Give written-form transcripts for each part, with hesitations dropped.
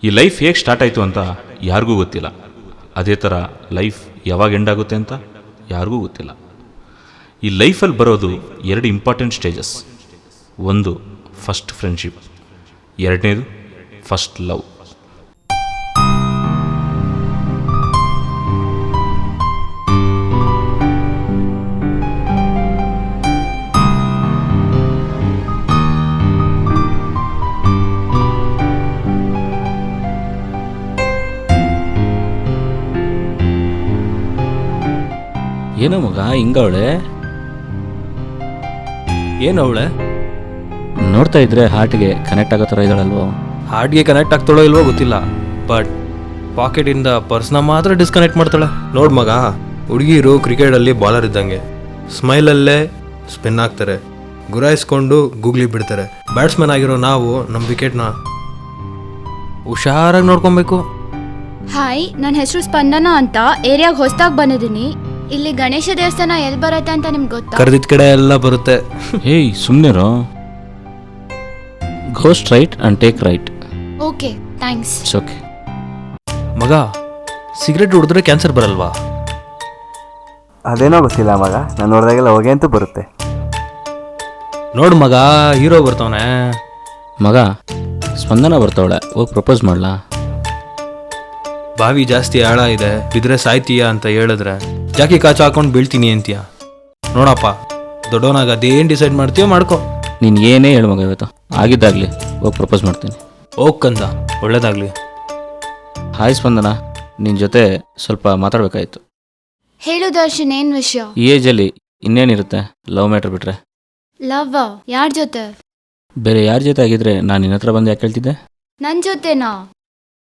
ಈ ಲೈಫ್ ಹೇಗೆ ಸ್ಟಾರ್ಟ್ ಆಯಿತು ಅಂತ ಯಾರಿಗೂ ಗೊತ್ತಿಲ್ಲ. ಅದೇ ಥರ ಲೈಫ್ ಯಾವಾಗ ಎಂಡ್ ಆಗುತ್ತೆ ಅಂತ ಯಾರಿಗೂ ಗೊತ್ತಿಲ್ಲ. ಈ ಲೈಫಲ್ಲಿ ಬರೋದು ಎರಡು ಇಂಪಾರ್ಟೆಂಟ್ ಸ್ಟೇಜಸ್. ಒಂದು ಫಸ್ಟ್ ಫ್ರೆಂಡ್ಶಿಪ್, ಎರಡನೇದು ಫಸ್ಟ್ ಲವ್. ಏನೋ ಮಗ ಹಿಂಗವಳೆ, ಏನವಳೆ ನೋಡ್ತಾ ಇದ್ರೆ ಹಾರ್ಟ್ಗೆ ಕನೆಕ್ಟ್ ಆಗೋ ಥರ ಇದ್ದಾಳಲ್ವೋ. ಹಾರ್ಟ್ಗೆ ಕನೆಕ್ಟ್ ಆಗ್ತಾಳೋ ಇಲ್ವೋ ಗೊತ್ತಿಲ್ಲ, ಬಟ್ ಪಾಕೆಟಿಂದ ಪರ್ಸ್ನ ಮಾತ್ರ ಡಿಸ್ಕನೆಕ್ಟ್ ಮಾಡ್ತಾಳೆ. ನೋಡ್ ಮಗ, ಹುಡುಗಿರು ಕ್ರಿಕೆಟಲ್ಲಿ ಬಾಲರ್ ಇದ್ದಂಗೆ, ಸ್ಮೈಲಲ್ಲೇ ಸ್ಪಿನ್ ಆಗ್ತಾರೆ, ಗುರಾಯಿಸ್ಕೊಂಡು ಗೂಗ್ಲಿ ಬಿಡ್ತಾರೆ. ಬ್ಯಾಟ್ಸ್ಮನ್ ಆಗಿರೋ ನಾವು ನಮ್ಮ ವಿಕೆಟ್ನ ಹುಷಾರಾಗಿ ನೋಡ್ಕೊಬೇಕು. ಹಾಯ್, ನನ್ನ ಹೆಸರು ಸ್ಪಂದನ ಅಂತ. ಏರಿಯಾಗ ಹೊಸದಾಗಿ ಬಂದಿದ್ದೀನಿ. ಇಲ್ಲಿ ಗಣೇಶ ದೇವಸ್ಥಾನ ಎಲ್ಲಿ ಬರುತ್ತೆ ಅಂತ ನಿಮ್ಗೆ ಗೊತ್ತಾ? ಕರೆದಿದ್ದ ಕಡೆ ಎಲ್ಲ ಬರುತ್ತೆ. ಏಯ್ ಸುಮ್ಮನೆರೋ, go straight and take right. Okay, thanks. It's okay. ಮಗ, ಸಿಗರೇಟ್ ಹೊಡೆದ್ರೆ ಕ್ಯಾನ್ಸರ್ ಬರಲ್ವಾ? ಅದೇನೋ ಗೊತ್ತಿಲ್ಲ ಮಗ, ನಾನು ನೋಡಿದಾಗೆಲ್ಲ ಹೊಗೆ ಅಂತೂ ಬರುತ್ತೆ. ನೋಡು ಮಗ, ಹೀರೋ ಬರ್ತಾವನೆ. ಮಗ, ಸ್ಪಂದನ ಬರ್ತಾವಳೆ, ಹೋಗಿ ಪ್ರಪೋಸ್ ಮಾಡ್ಲಾ? ಬಾವಿ ಜಾಸ್ತಿ ಆಳ ಇದೆ, ಬಿದ್ರೆ ಸಾಯ್ತೀಯ ಅಂತ ಹೇಳಿದ್ರೆ ಜಾಕಿ ಕಾಚು ಹಾಕೊಂಡು ಬೀಳ್ತೀನಿ ಅಂತೀಯ. ನೋಡಪ್ಪ, ದೊಡ್ಡವನಾಗ ಅದೇನು ಡಿಸೈಡ್ ಮಾಡ್ತೀಯೋ ಮಾಡ್ಕೊ. ನೀನು ಏನೇ ಹೇಳು ಮಗ, ಇವತ್ತು ಆಗಿದ್ದಾಗಲಿ ಹೋಗಿ ಪ್ರಪೋಸ್ ಮಾಡ್ತೀನಿ. ಹೋಗ್ಕಂದ, ಒಳ್ಳೇದಾಗ್ಲಿ. ಹಾಯ್ ಸ್ಪಂದನ, ನಿನ್ನ ಜೊತೆ ಸ್ವಲ್ಪ ಮಾತಾಡಬೇಕಾಯಿತು. ಹೇಳು ದರ್ಶನ್, ಏನು ವಿಷಯ? ಈ ಏಜಲ್ಲಿ ಇನ್ನೇನಿರುತ್ತೆ ಲವ್ ಮ್ಯಾಟ್ರ್ ಬಿಟ್ರೆ. ಲವ್ ಯಾರ ಜೊತೆ? ಬೇರೆ ಯಾರ ಜೊತೆ ಆಗಿದ್ರೆ ನಾನು ನಿನ್ನ ಹತ್ರ ಬಂದು ಯಾಕೆ ಹೇಳ್ತಿದ್ದೆ? ನನ್ನ ಜೊತೆನಾ?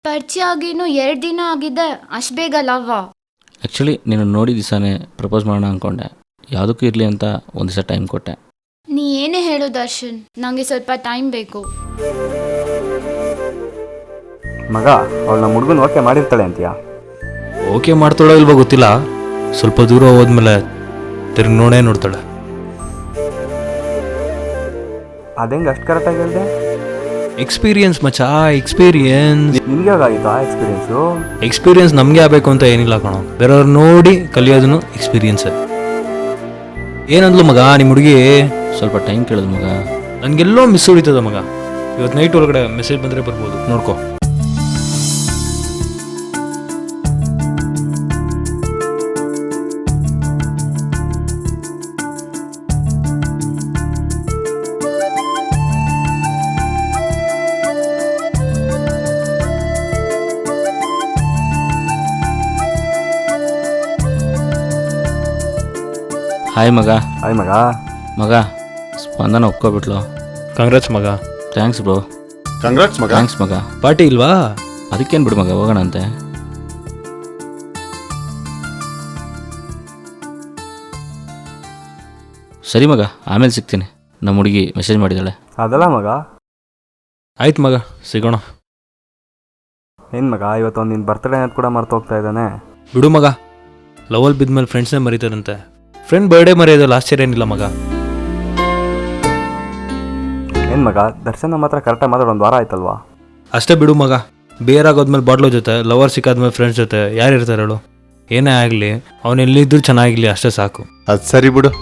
ಪರಿಚಯ ಆಗಿನೂ 2 ದಿನ ಆಗಿದೆ, ಅಷ್ಟು ಬೇಗ ಲವ್? ಆ್ಯಕ್ಚುಲಿ ನೀನು ನೋಡಿ ದಿವಸನೇ ಪ್ರಪೋಸ್ ಮಾಡೋಣ ಅಂದ್ಕೊಂಡೆ. ಯಾವುದಕ್ಕೂ ಇರಲಿ ಅಂತ ಒಂದು ದಿವಸ ಟೈಮ್ ಕೊಟ್ಟೆ. ನೀ ಏನೇ ಹೇಳು ದರ್ಶನ್, ನನಗೆ ಸ್ವಲ್ಪ ಟೈಮ್ ಬೇಕು. ಮಗ, ಅವಳು ನಮ್ಮ ಹುಡುಗನ ಓಕೆ ಮಾಡಿರ್ತಾಳೆ ಅಂತೀಯಾ? ಓಕೆ ಮಾಡ್ತಾಳೋ ಇಲ್ವೋ ಗೊತ್ತಿಲ್ಲ, ಸ್ವಲ್ಪ ದೂರ ಹೋದ್ಮೇಲೆ ತಿರ್ಗಿ ನೋಡೇ ನೋಡ್ತಾಳೆ. ಅದೇಂಗೆ ಅಷ್ಟು ಕರೆಕ್ಟಾಗಿ ಹೇಳಿದೆ? ಎಕ್ಸ್ಪೀರಿಯನ್ಸ್ ಮಚಾ, ಎಕ್ಸ್ಪೀರಿಯನ್ಸ್. ನಿನ್ಗೆ ಯಾವಾಗಿತ್ತು ಆ ಎಕ್ಸ್ಪೀರಿಯನ್ಸು? ಎಕ್ಸ್ಪೀರಿಯನ್ಸ್ ನಮಗೆ ಆಗಬೇಕು ಅಂತ ಏನಿಲ್ಲ ಕಣೋ, ಬೇರೆಯವ್ರು ನೋಡಿ ಕಲಿಯೋದನ್ನು ಎಕ್ಸ್ಪೀರಿಯನ್ಸ್. ಏನಂದ್ಲು ಮಗ ನಿಮ್ಮ ಹುಡುಗಿ? ಸ್ವಲ್ಪ ಟೈಮ್ ಕೇಳಿದ್ ಮಗ. ನನಗೆಲ್ಲೋ ಮಿಸ್ ಹೊಡಿತದ ಮಗ. ಇವತ್ತು ನೈಟ್ ಒಳಗಡೆ ಮೆಸೇಜ್ ಬಂದರೆ ಬರ್ಬೋದು, ನೋಡ್ಕೊ. ಹಾಯ್ ಮಗ. ಹಾಯ್ ಮಗ. ಮಗ, ಸ್ಪಂದನ ಒಪ್ಕೊಬಿಟ್ಲು. ಕಾಂಗ್ರೆಸ್ ಮಗ. Thanks bro. ಕಂಗ್ರಾಟ್ಸ್ ಮಗ. ಥ್ಯಾಂಕ್ಸ್ ಮಗ. ಪಾರ್ಟಿ ಇಲ್ವಾ? ಅದಕ್ಕೇನು ಬಿಡು ಮಗ, ಹೋಗೋಣಂತೆ. ಸರಿ ಮಗ, ಆಮೇಲೆ ಸಿಗ್ತೀನಿ. ನಮ್ಮ ಹುಡುಗಿ ಮೆಸೇಜ್ ಮಾಡಿದ್ದಾಳೆ. ಅದಲ್ಲ ಮಗ. ಆಯ್ತು ಮಗ, ಸಿಗೋಣ. ಏನು ಮಗ, ಇವತ್ತೊಂದು ನಿನ್ನ ಬರ್ತಡೇ ಅನ್ನೋದು ಕೂಡ ಮರ್ತು ಹೋಗ್ತಾ ಇದ್ದಾನೆ. ಬಿಡು ಮಗ, ಲವಲ್ ಬಿದ್ಮೇಲೆ ಫ್ರೆಂಡ್ಸ್ನೇ ಮರೀತಾರಂತೆ. ಫ್ರೆಂಡ್ ಬರ್ಡೇ ಮರೆಯೋದು ಆಶ್ಚರ್ಯ ಏನಿಲ್ಲ ಮಗ. ಏನು ಮಗ, ದರ್ಶನ ಮಾತ್ರ ಕರೆಕ್ಟಾಗಿ ಮಾತಾಡೋ 1 ವಾರ ಆಯ್ತಲ್ವಾ? ಅಷ್ಟೇ ಬಿಡು ಮಗ, ಬೇರಾಗೋದ್ಮೇಲೆ ಬಾಟ್ಲೋ ಜೊತೆ, ಲವರ್ ಸಿಕ್ಕಾದ್ಮೇಲೆ ಫ್ರೆಂಡ್ಸ್ ಜೊತೆ ಯಾರು ಇರ್ತಾರೆ ಹೇಳು? ಏನೇ ಆಗಲಿ, ಅವನು ಎಲ್ಲಿದ್ದರೂ ಚೆನ್ನಾಗಿರಲಿ, ಅಷ್ಟೇ ಸಾಕು. ಅದು ಸರಿ ಬಿಡು.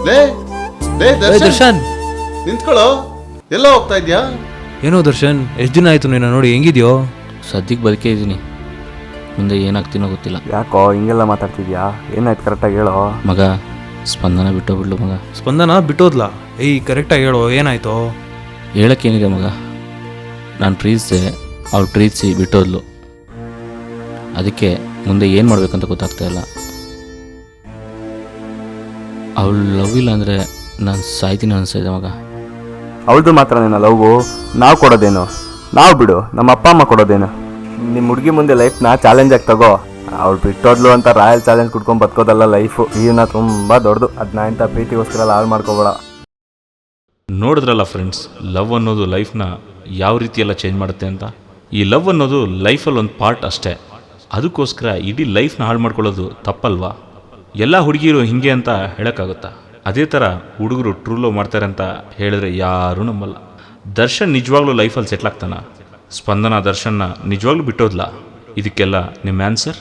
ಲೇ ಲೇ ದರ್ಶನ್, ದರ್ಶನ್, ನಿಂತ್ಕೊಳ್ಳೋ. ಎಲ್ಲ ಹೋಗ್ತಾ ಇದ್ಯಾ? ಏನೋ ದರ್ಶನ್, ಎಷ್ಟು ದಿನ ಆಯಿತು ನಿನ್ನ ನೋಡಿ, ಹೆಂಗಿದ್ಯೋ? ಸದ್ಯಕ್ಕೆ ಬದುಕೇ ಇದ್ದೀನಿ, ಮುಂದೆ ಏನಾಗ್ತೀನೋ ಗೊತ್ತಿಲ್ಲ. ಯಾಕೋ ಹಿಂಗೆಲ್ಲ ಮಾತಾಡ್ತಿದ್ಯಾ? ಏನಾಯ್ತು ಕರೆಕ್ಟಾಗಿ ಹೇಳೋ ಮಗ. ಸ್ಪಂದನ ಬಿಟ್ಟೋಗ್ಬಿಡ್ಲು ಮಗ. ಸ್ಪಂದನ ಬಿಟ್ಟೋದ್ಲಾ? ಏಯ್ ಕರೆಕ್ಟಾಗಿ ಹೇಳೋ, ಏನಾಯ್ತು? ಹೇಳೋಕ್ಕೇನಿದೆ ಮಗ, ನಾನು ಪ್ರೀತಿಸಿದೆ, ಅವ್ಳು ಪ್ರೀತಿಸಿ ಬಿಟ್ಟೋದ್ಲು. ಅದಕ್ಕೆ ಮುಂದೆ ಏನು ಮಾಡಬೇಕಂತ ಗೊತ್ತಾಗ್ತಾ ಇಲ್ಲ. ಅವಳು ಲವ್ ಇಲ್ಲ ಅಂದರೆ ನಾನು ಸಾಯ್ತೀನಿ ಅನಿಸ್ತಿದೆ ಮಗ. ಅವಳದು ಮಾತ್ರ ನಿನ್ನ ಲವ್ವು ನಾವು ಕೊಡೋದೇನು? ನಾವು ಬಿಡು, ನಮ್ಮ ಅಪ್ಪ ಅಮ್ಮ ಕೊಡೋದೇನು? ನಿಮ್ಮ ಹುಡುಗಿ ಮುಂದೆ ಲೈಫ್ನ ಚಾಲೆಂಜ್ ಆಗಿ ತಗೋ. ಅವ್ಳು ಬಿಟ್ಟೋದ್ಲು ಅಂತ ರಾಯಲ್ ಚಾಲೆಂಜ್ ಕುಡ್ಕೊಂಡು ಬದುಕೋದಲ್ಲ ಲೈಫು. ಜೀವನ ತುಂಬ ದೊಡ್ಡದು. ಅದನ್ನ ಇಂಥ ಪ್ರೀತಿಗೋಸ್ಕರ ಹಾಳು ಮಾಡ್ಕೋಬೇಡ. ನೋಡಿದ್ರಲ್ಲ ಫ್ರೆಂಡ್ಸ್, ಲವ್ ಅನ್ನೋದು ಲೈಫ್ನ ಯಾವ ರೀತಿ ಎಲ್ಲ ಚೇಂಜ್ ಮಾಡುತ್ತೆ ಅಂತ. ಈ ಲವ್ ಅನ್ನೋದು ಲೈಫಲ್ಲಿ ಒಂದು ಪಾರ್ಟ್ ಅಷ್ಟೇ. ಅದಕ್ಕೋಸ್ಕರ ಇಡೀ ಲೈಫ್ನ ಹಾಳು ಮಾಡ್ಕೊಳ್ಳೋದು ತಪ್ಪಲ್ವಾ? ಎಲ್ಲ ಹುಡುಗಿರು ಹಿಂಗೆ ಅಂತ ಹೇಳೋಕ್ಕಾಗುತ್ತಾ? ಅದೇ ಥರ ಹುಡುಗರು ಟ್ರೂ ಲವ್ ಮಾಡ್ತಾರೆ ಅಂತ ಹೇಳಿದ್ರೆ ಯಾರೂ ನಂಬಲ್ಲ. ದರ್ಶನ್ ನಿಜವಾಗ್ಲೂ ಲೈಫಲ್ಲಿ ಸೆಟ್ಲ್ ಆಗ್ತಾನ? ಸ್ಪಂದನ ದರ್ಶನ್ನ ನಿಜವಾಗ್ಲೂ ಬಿಟ್ಟೋದ್ಲಾ? ಇದಕ್ಕೆಲ್ಲ ನಿಮ್ಮ ಆನ್ಸರ್